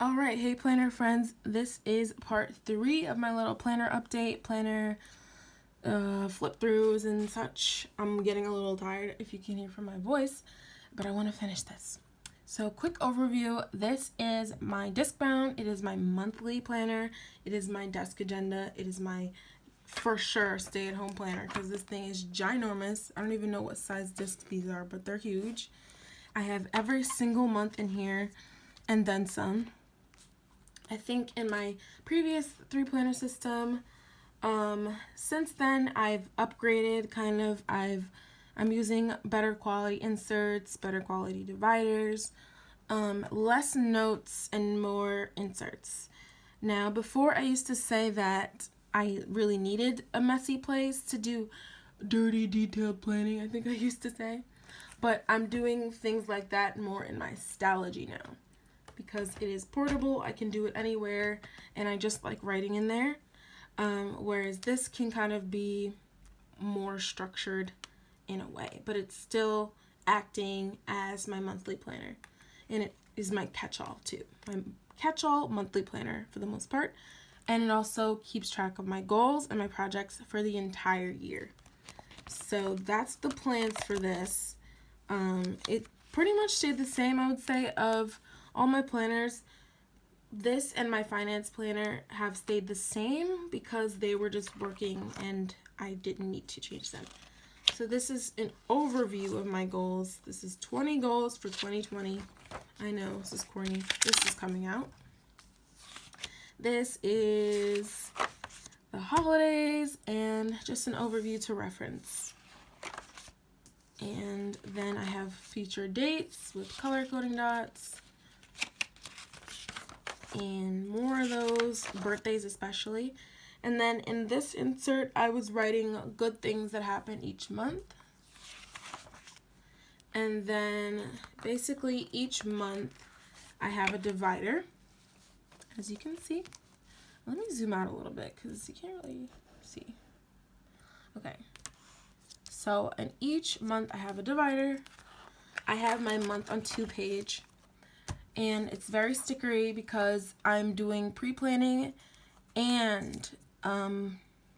All right, hey planner friends, this is part 3 of my little planner update, planner flip throughs and such. I'm getting a little tired if you can hear from my voice, but I want to finish this. So quick overview, this is my discbound, it is my monthly planner, it is my desk agenda, it is my for sure stay-at-home planner because this thing is ginormous. I don't even know what size discs these are, but they're huge. I have every single month in here and then some. I think in my previous 3 planner system, since then I've upgraded I'm using better quality inserts, better quality dividers, less notes and more inserts. Now before I used to say that I really needed a messy place to do dirty detailed planning, I think I used to say, but I'm doing things like that more in my Stalogy now. Because it is portable, I can do it anywhere, and I just like writing in there. Whereas this can kind of be more structured in a way, but it's still acting as my monthly planner. And it is my catch-all too. My catch-all monthly planner for the most part. And it also keeps track of my goals and my projects for the entire year. So that's the plans for this. It pretty much stayed the same, I would say, of all my planners. This and my finance planner have stayed the same because they were just working and I didn't need to change them. So this is an overview of my goals. This is 20 goals for 2020. I know, this is corny. This is coming out. This is the holidays and just an overview to reference. And then I have featured dates with color coding dots. And more of those, birthdays especially. And then in this insert, I was writing good things that happen each month. And then basically each month, I have a divider, as you can see. Let me zoom out a little bit because you can't really see. Okay. So in each month, I have a divider. I have my month on 2 page. And it's very stickery because I'm doing pre-planning and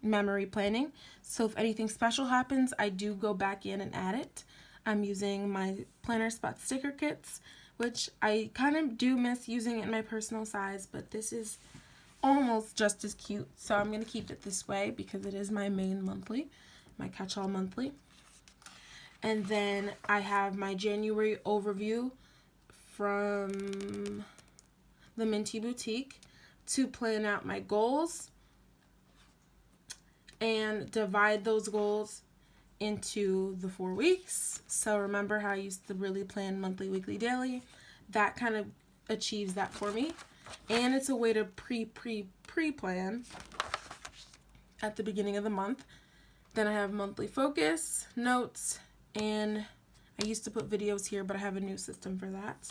memory planning. So if anything special happens, I do go back in and add it. I'm using my planner spot sticker kits, which I kind of do miss using in my personal size, but this is almost just as cute. So I'm going to keep it this way because it is my main monthly, my catch-all monthly. And then I have my January overview from the Minty Boutique to plan out my goals and divide those goals into the 4 weeks. So remember how I used to really plan monthly, weekly, daily? That kind of achieves that for me. And it's a way to pre-plan at the beginning of the month. Then I have monthly focus, notes, and I used to put videos here, but I have a new system for that.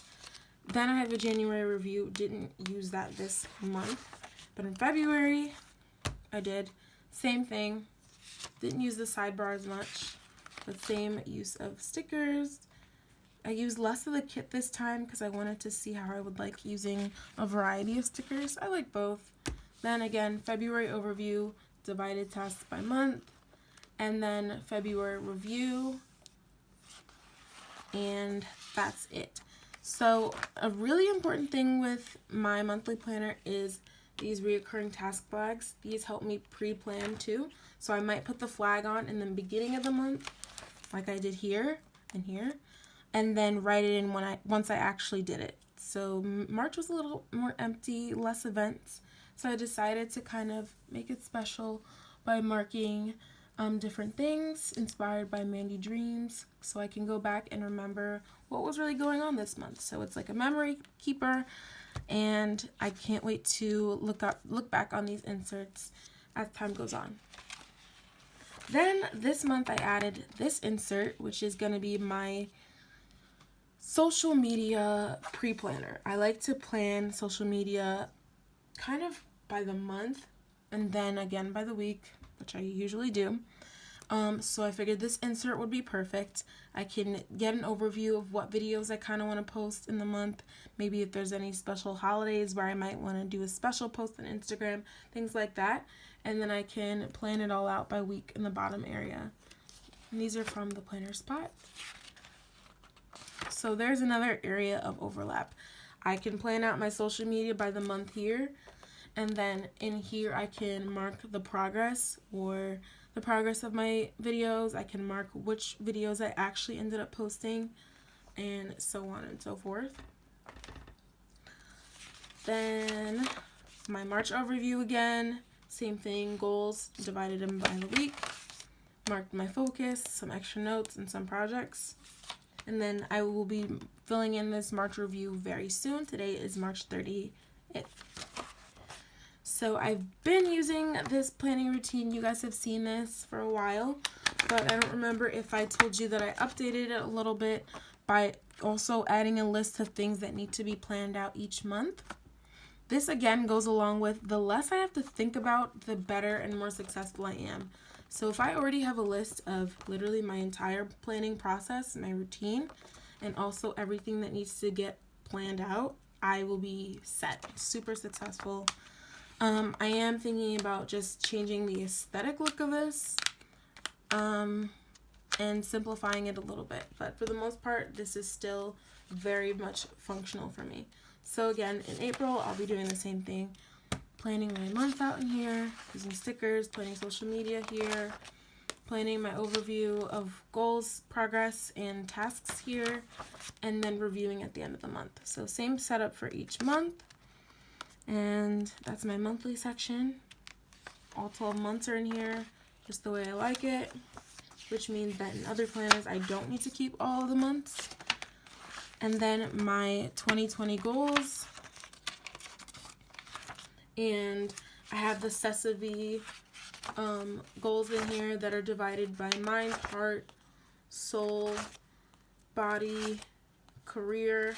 Then I have a January review. Didn't use that this month. But in February, I did. Same thing. Didn't use the sidebar as much, but same use of stickers. I used less of the kit this time because I wanted to see how I would like using a variety of stickers. I like both. Then again, February overview, divided tasks by month, and then February review. And that's it. So a really important thing with my monthly planner is these reoccurring task flags. These help me pre-plan too. So I might put the flag on in the beginning of the month, like I did here and here, and then write it in once I actually did it. So March was a little more empty, less events. So I decided to kind of make it special by marking different things inspired by Mandy Dreams, so I can go back and remember what was really going on this month. So it's like a memory keeper, and I can't wait to look back on these inserts as time goes on. Then this month I added this insert, which is going to be my social media pre-planner. I like to plan social media kind of by the month and then again by the week, which I usually do. So I figured this insert would be perfect. I can get an overview of what videos I kind of want to post in the month. Maybe if there's any special holidays where I might want to do a special post on Instagram, things like that. And then I can plan it all out by week in the bottom area. And these are from the planner spot. So there's another area of overlap. I can plan out my social media by the month here. And then in here I can mark the progress or the progress of my videos. I can mark which videos I actually ended up posting and so on and so forth. Then my March overview again, same thing, goals, divided them by the week, marked my focus, some extra notes and some projects. And then I will be filling in this March review very soon. Today is March 30th. So I've been using this planning routine. You guys have seen this for a while, but I don't remember if I told you that I updated it a little bit by also adding a list of things that need to be planned out each month. This again goes along with the less I have to think about, the better and more successful I am. So if I already have a list of literally my entire planning process, my routine, and also everything that needs to get planned out, I will be set, super successful. I am thinking about just changing the aesthetic look of this and simplifying it a little bit. But for the most part, this is still very much functional for me. So again, in April, I'll be doing the same thing. Planning my month out in here, using stickers, planning social media here, planning my overview of goals, progress, and tasks here, and then reviewing at the end of the month. So same setup for each month. And that's my monthly section. All 12 months are in here, just the way I like it, which means that in other planners, I don't need to keep all of the months. And then my 2020 goals. And I have the Sesavi goals in here that are divided by mind, heart, soul, body, career,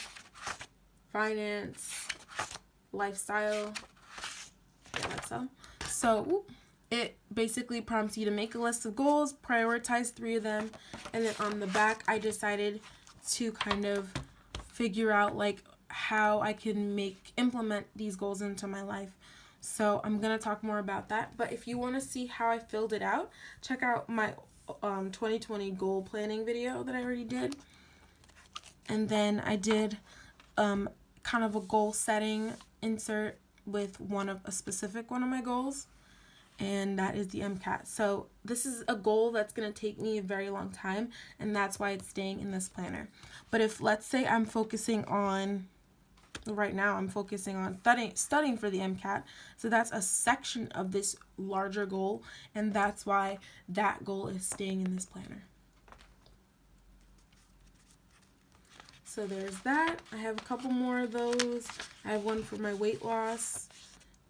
finance, lifestyle. Yeah, that's all. So it basically prompts you to make a list of goals, prioritize 3 of them, and then on the back I decided to kind of figure out like how I can implement these goals into my life. So I'm gonna talk more about that, but if you want to see how I filled it out, check out my 2020 goal planning video that I already did. And then I did kind of a goal setting insert with a specific one of my goals, and that is the MCAT. So this is a goal that's going to take me a very long time, and that's why it's staying in this planner. But if, let's say, I'm focusing on, right now I'm focusing on studying for the MCAT, so that's a section of this larger goal, and that's why that goal is staying in this planner. So there's that. I have a couple more of those. I have one for my weight loss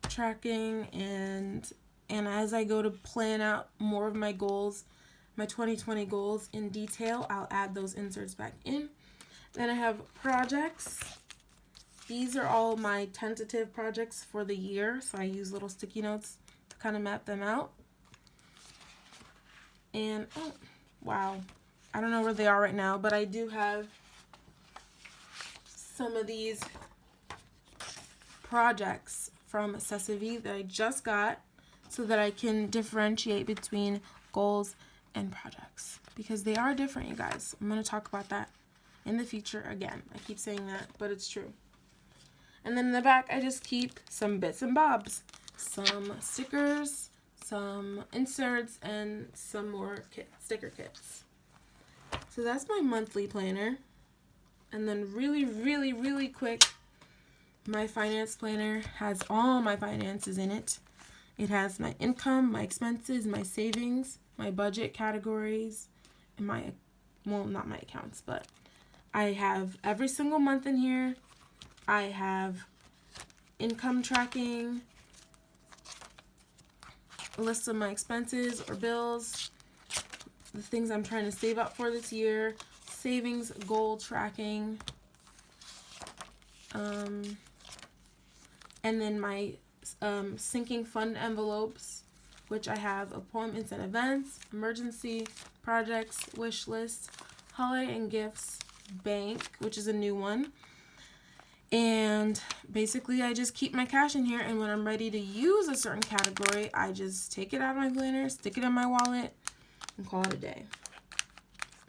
tracking, and as I go to plan out more of my goals, my 2020 goals in detail, I'll add those inserts back in. Then I have projects. These are all my tentative projects for the year, so I use little sticky notes to kind of map them out. And, oh, wow, I don't know where they are right now, but I do have some of these projects from Sesavi that I just got so that I can differentiate between goals and projects, because they are different, you guys. I'm going to talk about that in the future again. I keep saying that, but it's true. And then in the back, I just keep some bits and bobs, some stickers, some inserts, and some more sticker kits. So that's my monthly planner. And then really quick, my finance planner has all my finances in it. It has my income, my expenses, my savings, my budget categories, and not my accounts, but I have every single month in here. I have income tracking, a list of my expenses or bills, the things I'm trying to save up for this year, savings goal tracking, and then my sinking fund envelopes which I have appointments and events, emergency, projects, wish list, holiday and gifts, bank, which is a new one. And basically I just keep my cash in here, and when I'm ready to use a certain category, I just take it out of my planner, stick it in my wallet, and call it a day.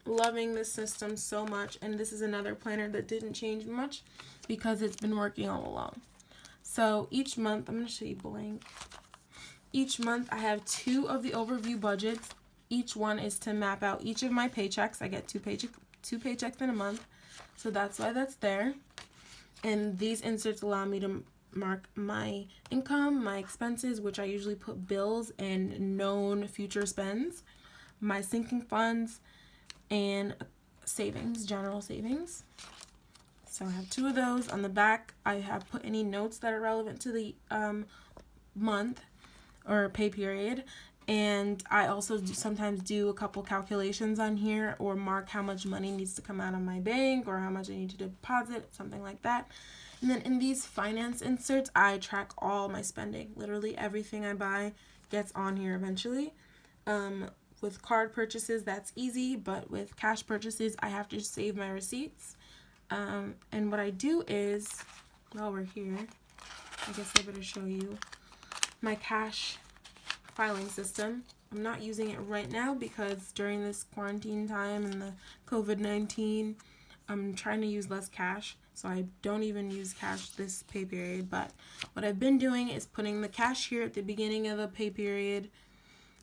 Loving this system so much, and this is another planner that didn't change much because it's been working all along. So each month, I'm going to show you blank. Each month I have 2 of the overview budgets. Each one is to map out each of my paychecks. I get two paychecks in a month, so that's why that's there. And these inserts allow me to mark my income, my expenses, which I usually put bills and known future spends, my sinking funds, and savings, general savings. So I have 2 of those. On the back, I have put any notes that are relevant to the month or pay period. And I also sometimes do a couple calculations on here, or mark how much money needs to come out of my bank or how much I need to deposit, something like that. And then in these finance inserts, I track all my spending. Literally everything I buy gets on here eventually. With card purchases, that's easy, but with cash purchases, I have to save my receipts. And what I do is, while we're here, I guess I better show you my cash filing system. I'm not using it right now because during this quarantine time and the COVID-19, I'm trying to use less cash, so I don't even use cash this pay period. But what I've been doing is putting the cash here at the beginning of the pay period,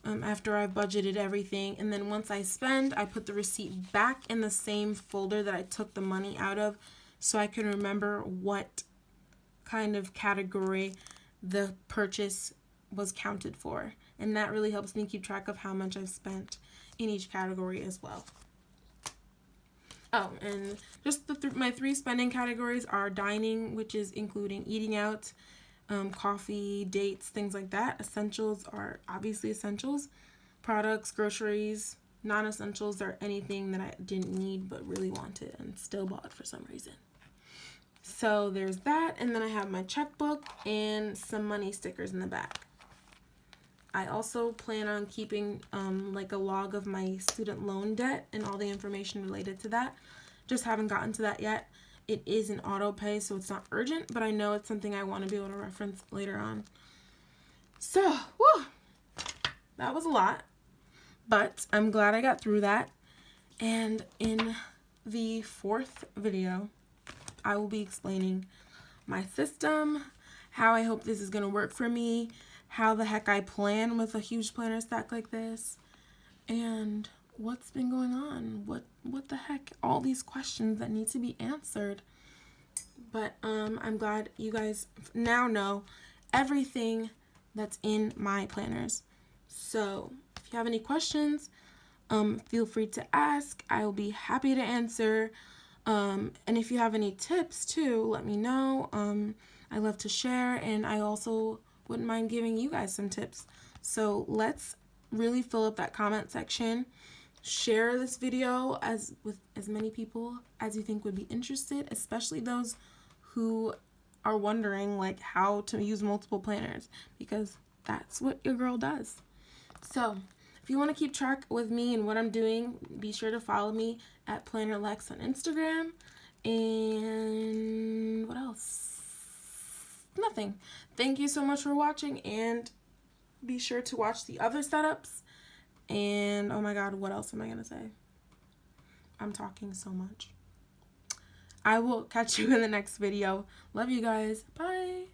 after I've budgeted everything, and then once I spend, I put the receipt back in the same folder that I took the money out of, so I can remember what kind of category the purchase was counted for. And that really helps me keep track of how much I've spent in each category as well. Oh, and just my 3 spending categories are dining, which is including eating out, coffee, dates, things like that. Essentials are obviously essentials. Products, groceries. Non-essentials are anything that I didn't need but really wanted and still bought for some reason. So there's that, and then I have my checkbook and some money stickers in the back. I also plan on keeping like a log of my student loan debt and all the information related to that. Just haven't gotten to that yet. It is an auto pay, so it's not urgent, but I know it's something I want to be able to reference later on. So, whew, that was a lot, but I'm glad I got through that. And in the 4th video, I will be explaining my system, how I hope this is going to work for me, how the heck I plan with a huge planner stack like this, and what's been going on, what the heck, all these questions that need to be answered. But I'm glad you guys now know everything that's in my planners. So if you have any questions, feel free to ask. I will be happy to answer. And if you have any tips too, let me know. I love to share, and I also wouldn't mind giving you guys some tips. So let's really fill up that comment section. Share this video with as many people as you think would be interested, especially those who are wondering like how to use multiple planners, because that's what your girl does. So if you want to keep track with me and what I'm doing, be sure to follow me at PlannerLex on Instagram. And what else? Nothing. Thank you so much for watching, and be sure to watch the other setups. And oh my god, what else am I gonna say? I'm talking so much. I will catch you in the next video. Love you guys. Bye.